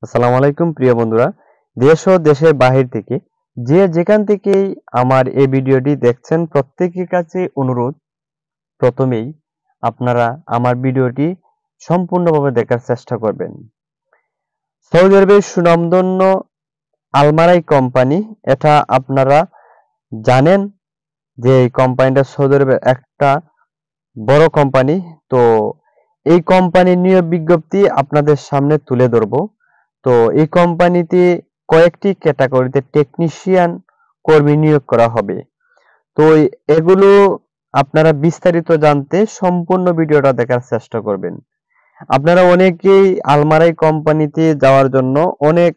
আসসালামু আলাইকুম প্রিয় বন্ধুরা, দেশ ও দেশের বাহির থেকে যে যেখান থেকেই আমার এই ভিডিওটি দেখছেন প্রত্যেকের কাছে অনুরোধ, প্রথমেই আপনারা আমার ভিডিওটি সম্পূর্ণভাবে দেখার চেষ্টা করবেন। সৌদি আরবের সুনামধন্য আলমারাই কোম্পানি, এটা আপনারা জানেন যে এই কোম্পানিটা সৌদি আরবের একটা বড় কোম্পানি। তো এই কোম্পানির নিয়োগ বিজ্ঞপ্তি আপনাদের সামনে তুলে ধরবো। তো এই কোম্পানিতে কয়েকটি ক্যাটাগরিতে টেকনিশিয়ান কর্মী নিয়োগ করা হবে। তো এগুলো আপনারা বিস্তারিত জানতে সম্পূর্ণ ভিডিওটা দেখার চেষ্টা করবেন। আপনারা অনেকেই আলমারাই কোম্পানিতে যাওয়ার জন্য অনেক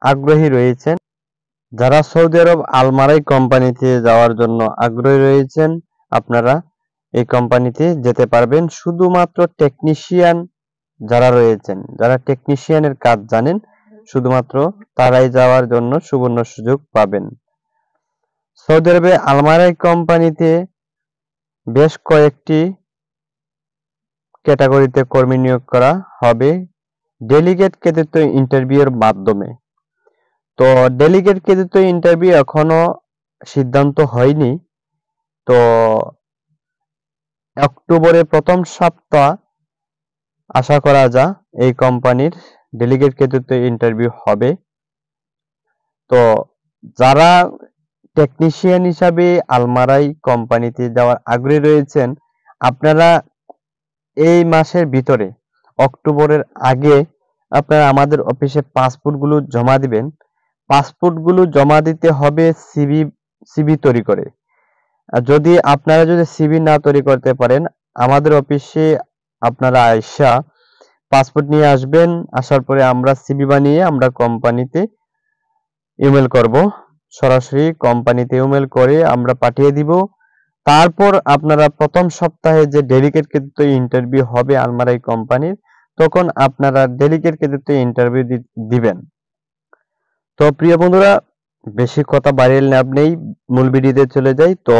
আগ্রহী রয়েছেন। যারা সৌদি আরব আলমারাই কোম্পানিতে যাওয়ার জন্য আগ্রহী রয়েছেন, আপনারা এই কোম্পানিতে যেতে পারবেন। শুধুমাত্র টেকনিশিয়ান যারা রয়েছেন, যারা টেকনিশিয়ানের কাজ জানেন, শুধুমাত্র তারাই যাওয়ার জন্য সুবর্ণ সুযোগ পাবেন। সৌদি আরবে আলমারাই কোম্পানিতে বেশ কয়েকটি ক্যাটাগরিতে কর্মী নিয়োগ করা হবে ডেলিগেট কৃতিত্ব ইন্টারভিউয়ের মাধ্যমে। তো ডেলিগেট কৃতিত্ব ইন্টারভিউ এখনো সিদ্ধান্ত হয়নি। তো অক্টোবরের প্রথম সপ্তাহ আশা করা যায় এই কোম্পানির ডেলিগেট কৃতিত্ব ইন্টারভিউ হবে। তো যারা টেকনিশিয়ান হিসাবে আলমারাই কোম্পানিতে যাওয়ার আগ্রহী রয়েছেন, আপনারা এই মাসের ভিতরে অক্টোবরের আগে আপনারা আমাদের অফিসে পাসপোর্টগুলো জমা দিবেন। পাসপোর্টগুলো জমা দিতে হবে সিভি তৈরি করে। আর আপনারা যদি সিভি না তৈরি করতে পারেন, আমাদের অফিসে আপনারা আইসা পাসপোর্ট নিয়ে আসবেন। আসার পরে আমরা সিভি বানিয়ে আমরা কোম্পানিতে ইমেল করব। সরাসরি কোম্পানিতে ইমেল করে আমরা পাঠিয়ে দিব। তারপর আপনারা প্রথম সপ্তাহে যে ডেলিগেট কৃতিত্ব ইন্টারভিউ হবে আলমারাই কোম্পানির, তখন আপনারা ডেলিগেট কৃতিত্ব ইন্টারভিউ দিবেন। তো প্রিয় বন্ধুরা, বেশি কথা বাড়িয়ে লাভ নেই, মূল ভিডিওতে চলে যাই। তো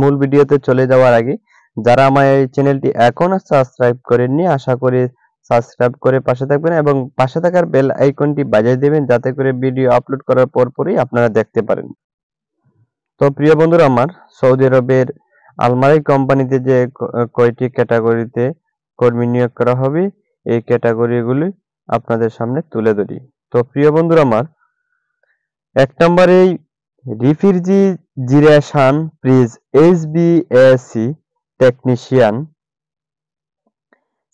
মূল ভিডিওতে চলে যাওয়ার আগে যারা আমার এই চ্যানেলটি এখনো সাবস্ক্রাইব করেননি, আশা করি সাবস্ক্রাইব করে পাশে থাকবেন এবং পাশে থাকার বেল আইকনটি বাজিয়ে দেবেন, যাতে করে ভিডিও আপলোড করার পরপরই আপনারা দেখতে পারেন। তো প্রিয় বন্ধুরা আমার, সৌদি আরবের আলমারাই কোম্পানিতে যে কয়টি ক্যাটাগরিতে কর্মী নিয়োগ করা হবে, এই ক্যাটাগরিগুলি আপনাদের সামনে তুলে ধরি। তো প্রিয় বন্ধুরা আমার, 1 নম্বরে রেফ্রিজারেশন প্রিজ HVAC টেকনিশিয়ান,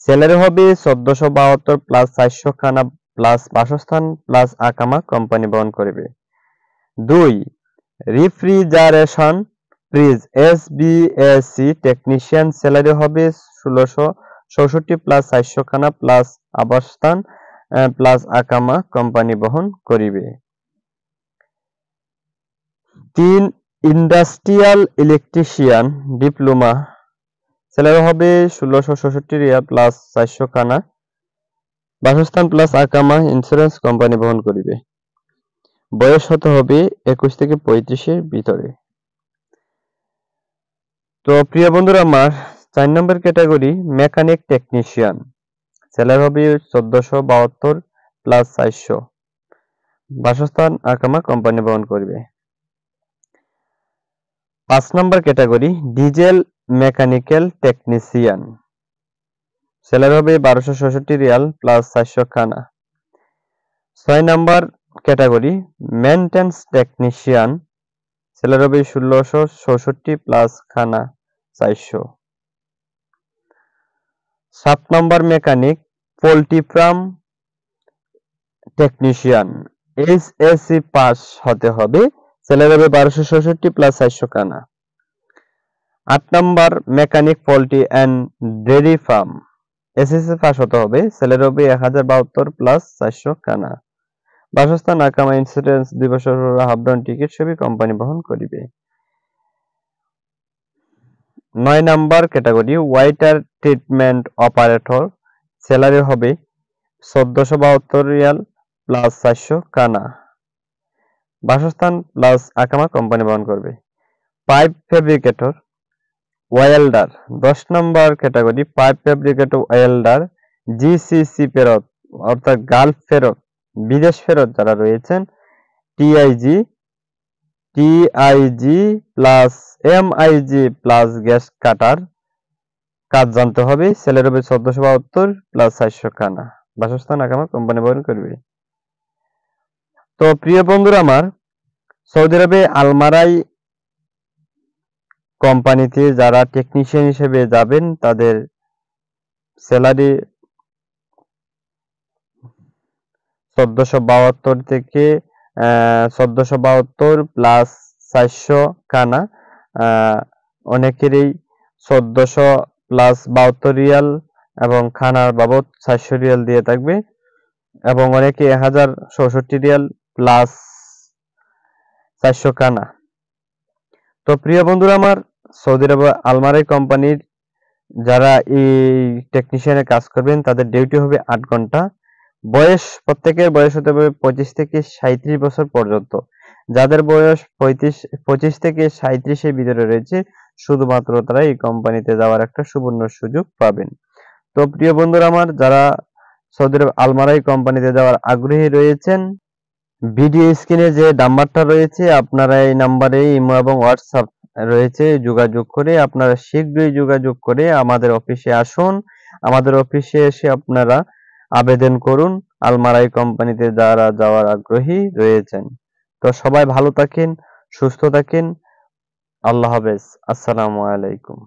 স্যালারি হবে 1472 প্লাস 400 খানা প্লাস বাসস্থান প্লাস আকামা কোম্পানি বহন করবে। 2 রেফ্রিজারেশন প্রিজ HVAC টেকনিশিয়ান, স্যালারি হবে 1664 প্লাস 400 খানা প্লাস আবাসস্থান প্লাস আকামা কোম্পানি বহন করিবে। 3 ইন্ডাস্ট্রিয়াল ইলেকট্রিশিয়ান ডিপ্লোমা, স্যালারি হবে 1666 রিয়াল প্লাস 400 খানা, বাসস্থান প্লাস আকামা ইন্স্যুরেন্স কোম্পানি বহন করিবে। বয়স হতে হবে 21 থেকে 35-এর ভিতরে। তো প্রিয় বন্ধুরা আমার, 4 নম্বর ক্যাটাগরি মেকানিক টেকনিশিয়ান, স্যালারি হবে 1472 প্লাস 400, বাসস্থান আকামা কোম্পানি বহন করবে। 5 number category diesel mechanical technician, salary হবে 1266 রিয়াল প্লাস 400 খানা। 6 number category maintenance technician, salary হবে 1666 প্লাস খানা 400। 7 number mechanic poultry farm technician, HSC pass হতে হবে, স্যালারি হবে 1266 প্লাস 400 খানা। 8 number mechanic poultry and dairy farm, SSC pass হতে হবে, স্যালারি হবে 1072 প্লাস 400 খানা, বাসস্থান আকামা ইন্স্যুরেন্স 2 বছর হাফ ডাউন টিকিট সবই কোম্পানি বহন করিবে। 9 number category water treatment operator, salary হবে 1472 রিয়াল প্লাস 400 খানা, বাসস্থান প্লাস আকামা কোম্পানি বহন করবে। Pipe fabricator welder, 10 number category pipe fabricator welder, GCC ফেরত অর্থাৎ গালফ ফেরত বিদেশ ফেরত যারা রয়েছেন TIG plus MIG plus gas cutter কাজ জানতে হবে। স্যালারি হবে 1472 প্লাস 400 খানা। বাসস্থান আকামা কোম্পানি বহন করবে। তো প্রিয় বন্ধুরা আমার, সৌদি আরবে আলমারাই কোম্পানিতে যারা টেকনিশিয়ান হিসেবে যাবেন তাদের স্যালারি 1472 থেকে 1472 প্লাস 400 খানা। অনেকেরই 1400 প্লাস 72 রিয়াল এবং খানার বাবদ 400 রিয়াল দিয়ে থাকবে এবং অনেকে 1064 রিয়াল প্লাস 400 খানা। তো প্রিয় বন্ধুরা আমার, সৌদি আরব আলমারাই কোম্পানির যারা এই টেকনিশিয়ানের কাজ করবেন তাদের ডিউটি হবে 8 ঘন্টা। প্রত্যেকের বয়স হতে হবে 25 থেকে 37 বছর পর্যন্ত। যাদের বয়স 25 থেকে 37 এর ভিতরে রয়েছে শুধুমাত্র তারা এই কোম্পানিতে যাওয়ার একটা সুবর্ণ সুযোগ পাবেন। তো প্রিয় বন্ধুরা আমার, যারা সৌদি আরব আলমারাই কোম্পানিতে যাওয়ার আগ্রহী রয়েছেন, ভিডিও স্ক্রিনে যে নাম্বারটা রয়েছে আপনারা এই নাম্বারে ইমো এবং হোয়াটসঅ্যাপ রয়েছে, যোগাযোগ করে আপনারা শীঘ্রই যোগাযোগ করে আমাদের অফিসে আসুন। আমাদের অফিসে এসে আপনারা আবেদন করুন আলমারাই কোম্পানিতে যারা যাওয়ার আগ্রহী রয়েছেন। তো সবাই ভালো থাকেন, সুস্থ থাকেন। আল্লাহ হাফেজ। আসসালামু আলাইকুম।